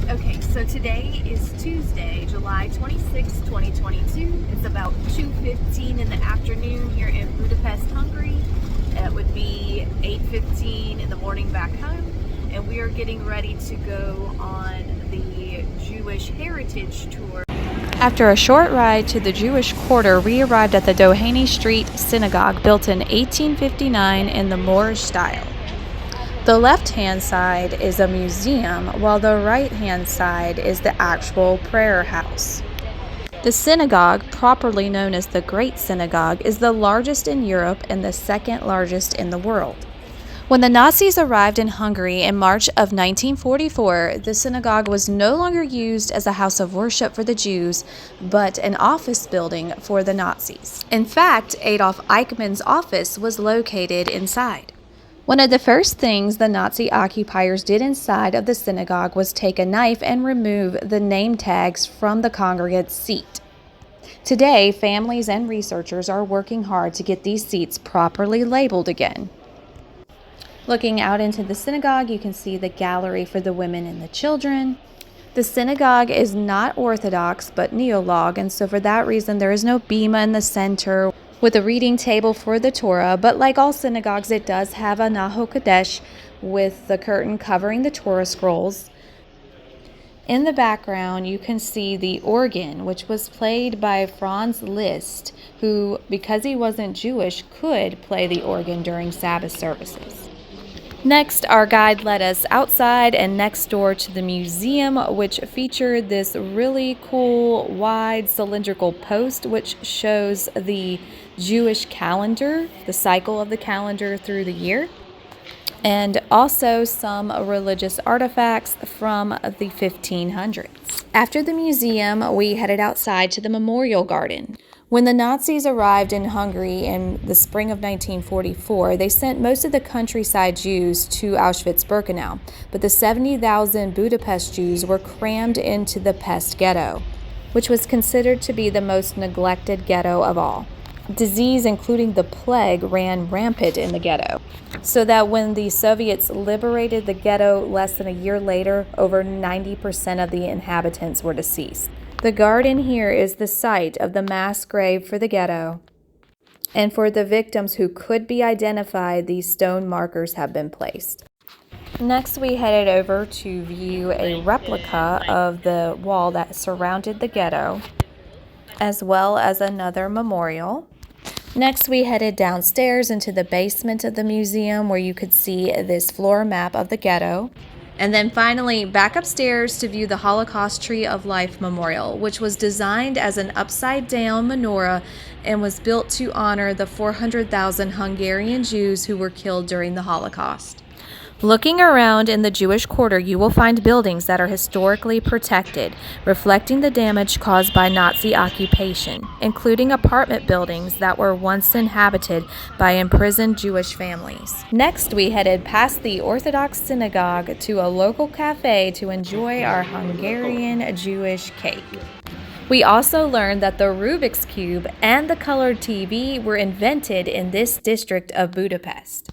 Okay, so today is Tuesday, July 26, 2022. It's about 2:15 in the afternoon here in Budapest, Hungary. It would be 8:15 in the morning back home, and we are getting ready to go on the Jewish Heritage Tour. After a short ride to the Jewish Quarter, we arrived at the Doheny Street Synagogue, built in 1859 in the Moorish style. The left-hand side is a museum, while the right-hand side is the actual prayer house. The synagogue, properly known as the Great Synagogue, is the largest in Europe and the second largest in the world. When the Nazis arrived in Hungary in March of 1944, the synagogue was no longer used as a house of worship for the Jews, but an office building for the Nazis. In fact, Adolf Eichmann's office was located inside. One of the first things the Nazi occupiers did inside of the synagogue was take a knife and remove the name tags from the congregants' seat. Today, families and researchers are working hard to get these seats properly labeled again. Looking out into the synagogue, you can see the gallery for the women and the children. The synagogue is not Orthodox, but Neolog, and so for that reason, there is no bima in the center with a reading table for the Torah, but like all synagogues, it does have a Naho Kodesh with the curtain covering the Torah scrolls. In the background, you can see the organ, which was played by Franz Liszt, who, because he wasn't Jewish, could play the organ during Sabbath services. Next, our guide led us outside and next door to the museum, which featured this really cool, wide, cylindrical post, which shows the Jewish calendar, the cycle of the calendar through the year, and also some religious artifacts from the 1500s. After the museum, we headed outside to the Memorial Garden. When the Nazis arrived in Hungary in the spring of 1944, they sent most of the countryside Jews to Auschwitz-Birkenau, but the 70,000 Budapest Jews were crammed into the Pest ghetto, which was considered to be the most neglected ghetto of all. Disease, including the plague, ran rampant in the ghetto, so that when the Soviets liberated the ghetto less than a year later, over 90% of the inhabitants were deceased. The garden here is the site of the mass grave for the ghetto, and for the victims who could be identified, these stone markers have been placed. Next, we headed over to view a replica of the wall that surrounded the ghetto, as well as another memorial. Next, we headed downstairs into the basement of the museum, where you could see this floor map of the ghetto. And then finally, back upstairs to view the Holocaust Tree of Life Memorial, which was designed as an upside-down menorah and was built to honor the 400,000 Hungarian Jews who were killed during the Holocaust. Looking around in the Jewish Quarter, you will find buildings that are historically protected, reflecting the damage caused by Nazi occupation, including apartment buildings that were once inhabited by imprisoned Jewish families. Next, we headed past the Orthodox synagogue to a local cafe to enjoy our Hungarian Jewish cake. We also learned that the Rubik's Cube and the colored TV were invented in this district of Budapest.